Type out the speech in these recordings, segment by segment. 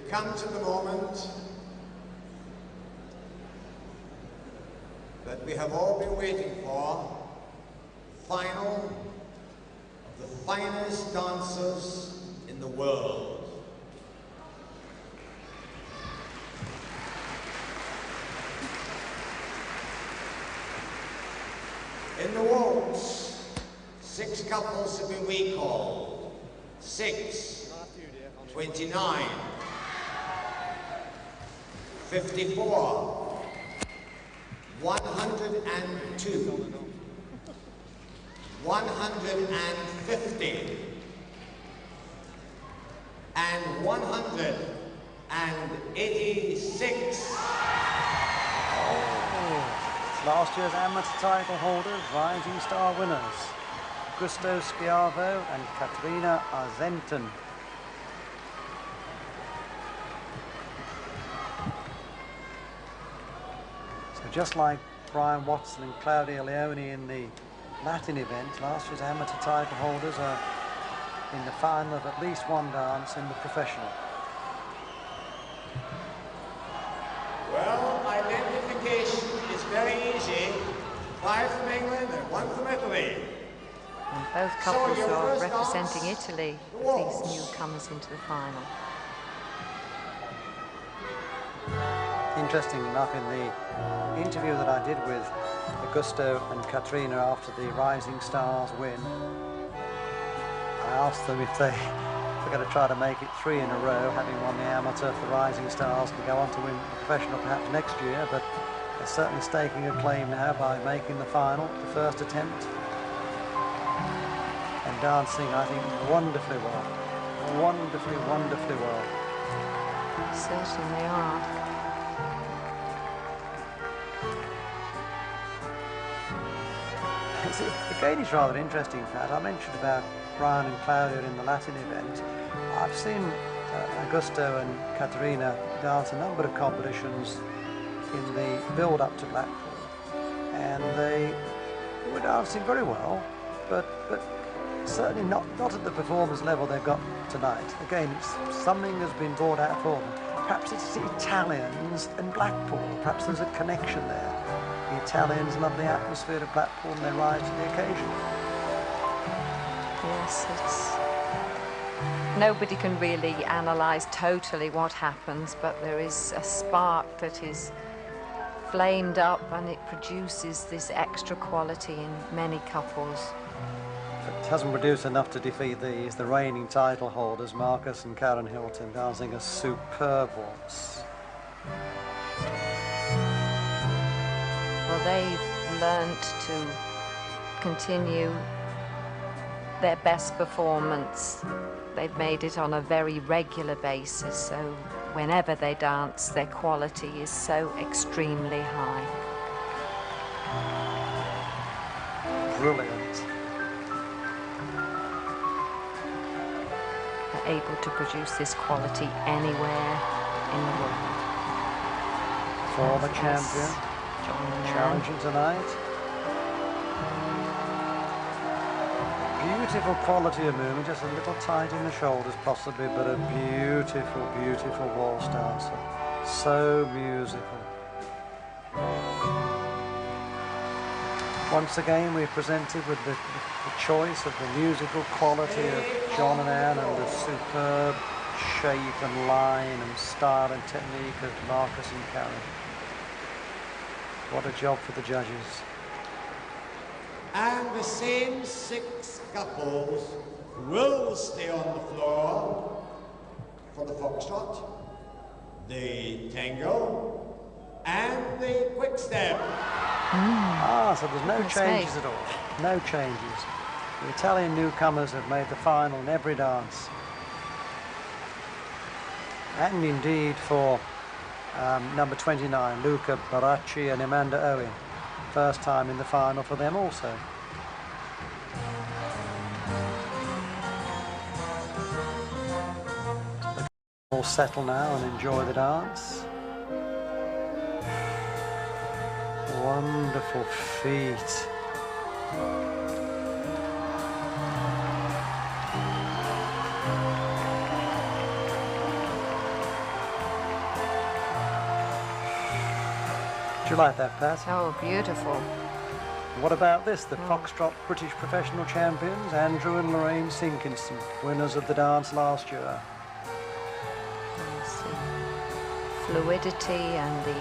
come to the moment that we have all been waiting for, final of the finest dancers in the world. In the waltz, 6 couples have been recalled. 6, 29, 54, 102, 150, and 186. Last year's amateur title holders, Rising Star winners, Gusto Schiavo and Katrina Arzenton. So just like Brian Watson and Claudia Leone in the Latin event, last year's amateur title holders are in the final of at least one dance in the professional. Well, identification is very easy. 5 from England and 1 from Italy. And both couples are representing Italy with these newcomers into the final. Interesting enough, in the interview that I did with Augusto and Katrina after the Rising Stars win, I asked them if they're going to try to make it 3 in a row, having won the amateur for the Rising Stars, to go on to win the professional perhaps next year, but they're certainly staking a claim now by making the final, the first attempt, and dancing, I think, wonderfully well. Wonderfully, wonderfully well. Certainly are. Again, it's rather interesting, Pat. I mentioned about Brian and Claudia in the Latin event. I've seen Augusto and Katerina dance a number of competitions in the build-up to Blackpool, and they were dancing very well, but certainly not at the performance level they've got tonight. Again, something has been brought out for them. Perhaps it's the Italians and Blackpool. Perhaps there's a connection there. The Italians love the atmosphere of Blackpool and they rise to the occasion. Yes, nobody can really analyse totally what happens, but there is a spark that is flamed up and it produces this extra quality in many couples. It hasn't produced enough to defeat the reigning title holders, Marcus and Karen Hilton, dancing a superb waltz. Well, they've learnt to continue their best performance. They've made it on a very regular basis, so whenever they dance, their quality is so extremely high. Brilliant. They're able to produce this quality anywhere in the world. For the champion, challenging tonight. Beautiful quality of movement, just a little tight in the shoulders possibly, but a beautiful, beautiful waltz dancer. So musical. Once again, we're presented with the choice of the musical quality of John and Anne and the superb shape and line and style and technique of Marcus and Karen. What a job for the judges. And the same 6 couples will stay on the floor for the foxtrot, the tango, and the quick step. So there's no changes at all. No changes. The Italian newcomers have made the final in every dance. And indeed for number 29, Luca Baracci and Amanda Owen. First time in the final for them also. All settle now and enjoy the dance. Wonderful feet. Do you like that, Pat? Oh, beautiful. What about this? The Foxtrot British professional champions, Andrew and Lorraine Sinkinson, winners of the dance last year. Yes, the fluidity and the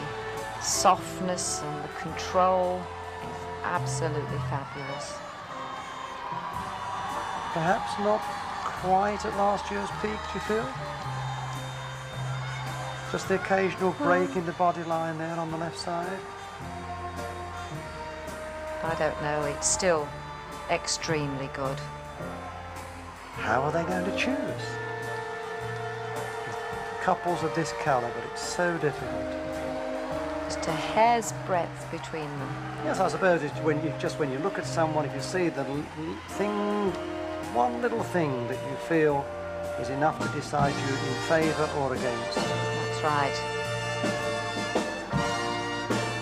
softness and the control is absolutely fabulous. Perhaps not quite at last year's peak, do you feel? Just the occasional break in the body line there on the left side. I don't know, it's still extremely good. How are they going to choose? Couples of this calibre, it's so difficult. Just a hair's breadth between them. Yes, I suppose it's when you look at someone, if you see the thing, one little thing that you feel is enough to decide you in favour or against. That's right.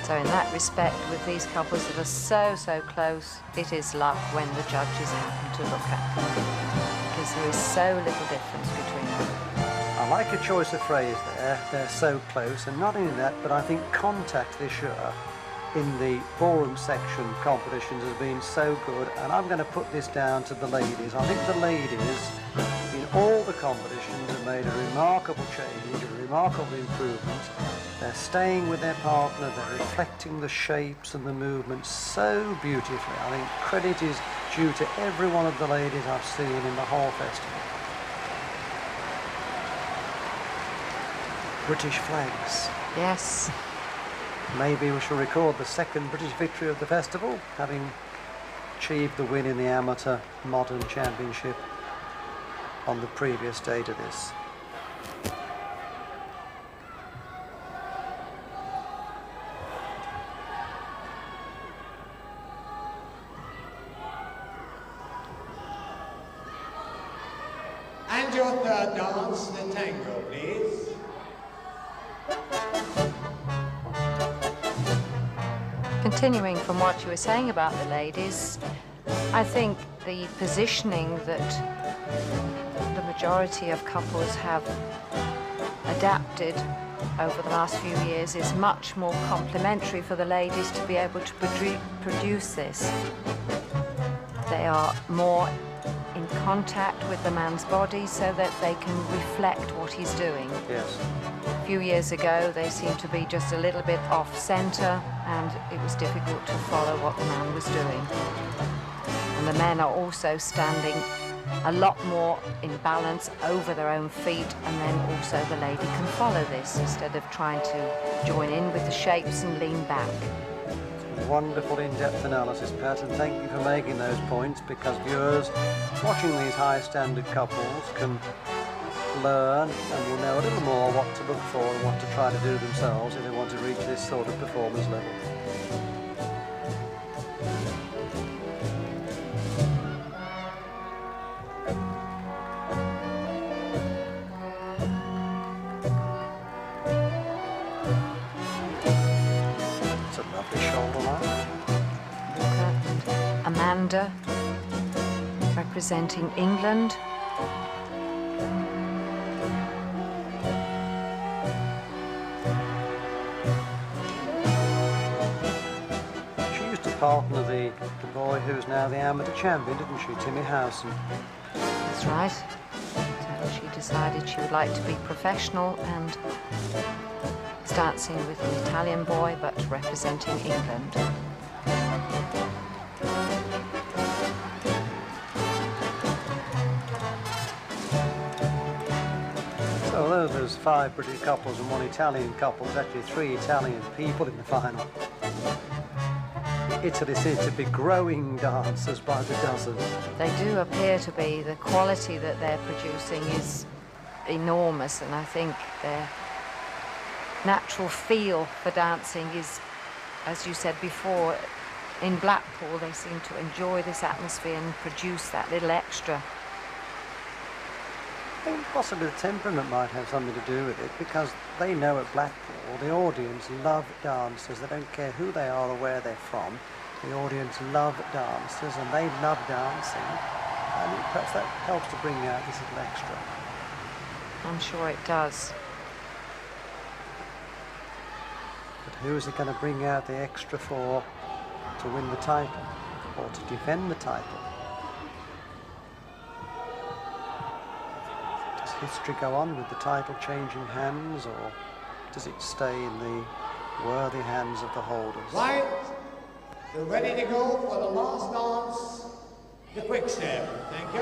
So in that respect, with these couples that are so close, it is luck when the judges happen to look at them, because there is so little difference between them. I like a choice of phrase there, they're so close, and not only that, but I think contact this year in the ballroom section competitions has been so good, and I'm going to put this down to the ladies. I think the ladies in all the competitions have made a remarkable change, a remarkable improvement. They're staying with their partner, they're reflecting the shapes and the movements so beautifully. I think credit is due to every one of the ladies I've seen in the whole festival. British flags. Yes. Maybe we shall record the second British victory of the festival, having achieved the win in the amateur modern championship on the previous day to this. And your third dance, the tango, please. Continuing from what you were saying about the ladies, I think the positioning that the majority of couples have adapted over the last few years is much more complementary for the ladies to be able to produce this. They are more in contact with the man's body so that they can reflect what he's doing. Yes. A few years ago, they seemed to be just a little bit off-centre, and it was difficult to follow what the man was doing. And the men are also standing a lot more in balance over their own feet, and then also the lady can follow this instead of trying to join in with the shapes and lean back. Wonderful in-depth analysis, Pat, and thank you for making those points, because viewers watching these high-standard couples can learn and will know a little more what to look for and what to try to do themselves if they want to reach this sort of performance level. It's a lovely shoulder line. Look at Amanda, representing England. Partner the boy who's now the amateur champion, didn't she, Timmy Howson? That's right. So she decided she would like to be professional and is dancing with an Italian boy but representing England. So although there's 5 British couples and 1 Italian couple, there's actually 3 Italian people in the final. Italy seems to be growing dancers by the dozen. They do appear to be. The quality that they're producing is enormous, and I think their natural feel for dancing is, as you said before, in Blackpool they seem to enjoy this atmosphere and produce that little extra. I think possibly the temperament might have something to do with it, because they know at Blackpool the audience love dancers. They don't care who they are or where they're from. The audience love dancers and they love dancing, and perhaps that helps to bring out this little extra. I'm sure it does. But who is it going to bring out the extra for to win the title or to defend the title? Does history go on with the title changing hands, or does it stay in the worthy hands of the holders? Right, they're ready to go for the last dance, the quick step. Thank you.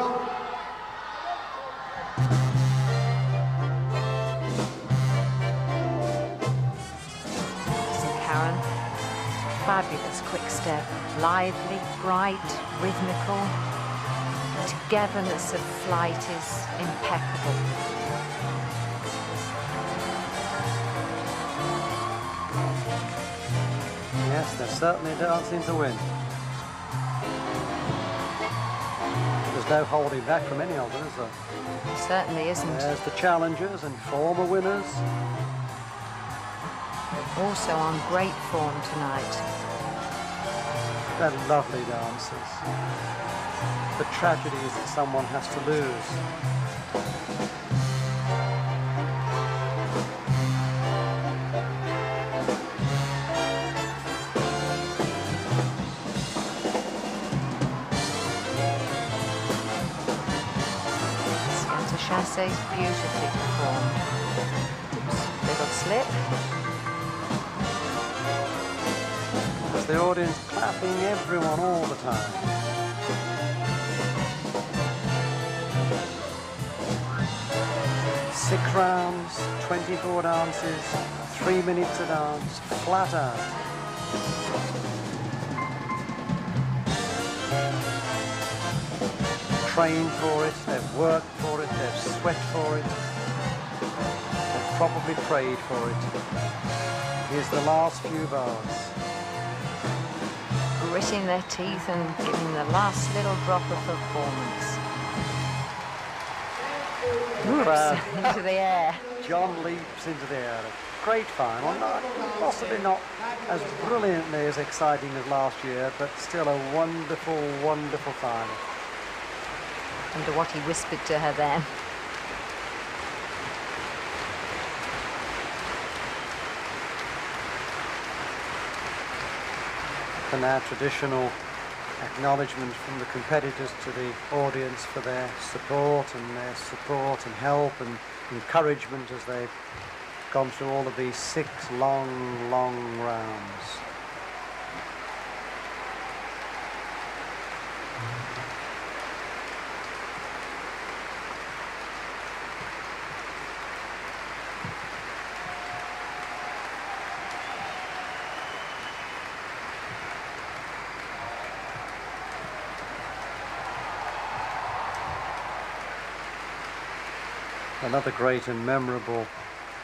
Fabulous quick step, lively, bright, rhythmical. Togetherness of flight is impeccable. Yes, they're certainly dancing to win. There's no holding back from any of them, is there? Certainly isn't. There's the challengers and former winners. Also on great form tonight. They're lovely dancers. The tragedy is that someone has to lose. Scatter chassés beautifully performed. Oops, little slip. The audience clapping everyone all the time. Six rounds, 24 dances, 3 minutes a dance, flat out. Trained for it, they've worked for it, they've sweat for it, they've probably prayed for it. Here's the last few bars. Gritting their teeth and giving the last little drop of performance. Oops, into the air. John leaps into the air. Great final, possibly not as brilliantly as exciting as last year, but still a wonderful, wonderful final. I wonder what he whispered to her then. And now traditional acknowledgement from the competitors to the audience for their support and help and encouragement as they've gone through all of these 6 long, long rounds. Another great and memorable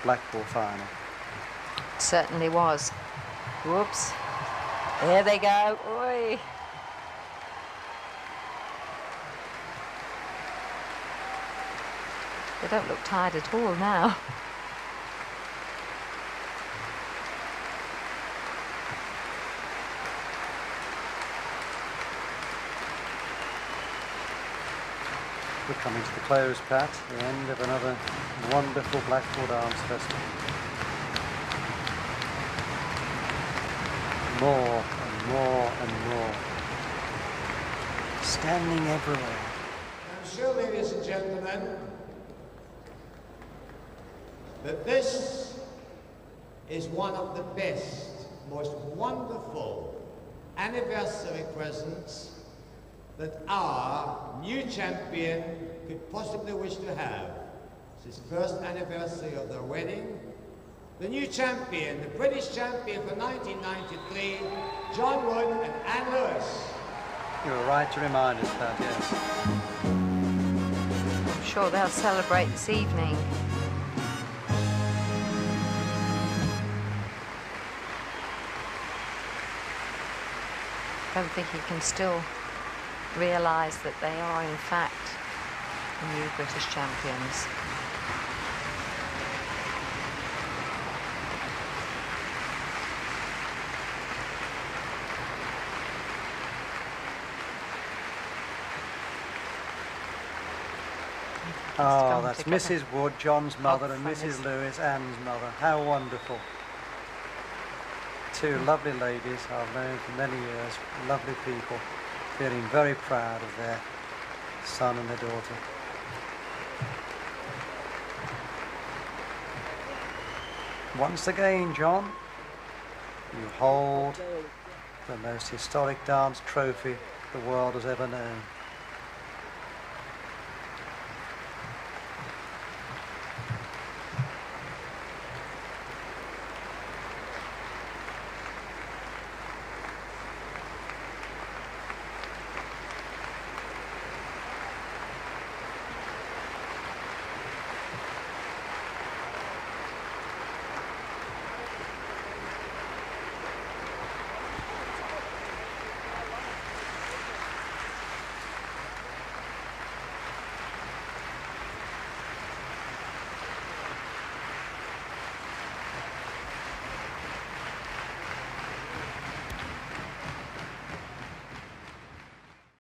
Blackpool final. It certainly was. Whoops. There they go. Oi. They don't look tired at all now. We're coming to the close, Pat, the end of another wonderful Blackpool Dance Festival. More and more and more. Standing everywhere. I'm sure, ladies and gentlemen, that this is one of the best, most wonderful anniversary presents that our new champion could possibly wish to have. It's his first anniversary of their wedding. The new champion, the British champion for 1993, John Wood and Anne Lewis. You were right to remind us that, yes. I'm sure they'll celebrate this evening. I don't think he can still realise that they are in fact the new British champions. Oh, that's Mrs. Wood, John's mother, and Mrs. Lewis, Anne's mother. How wonderful. two lovely ladies I've known for many years, lovely people, feeling very proud of their son and their daughter. Once again, John, you hold the most historic dance trophy the world has ever known.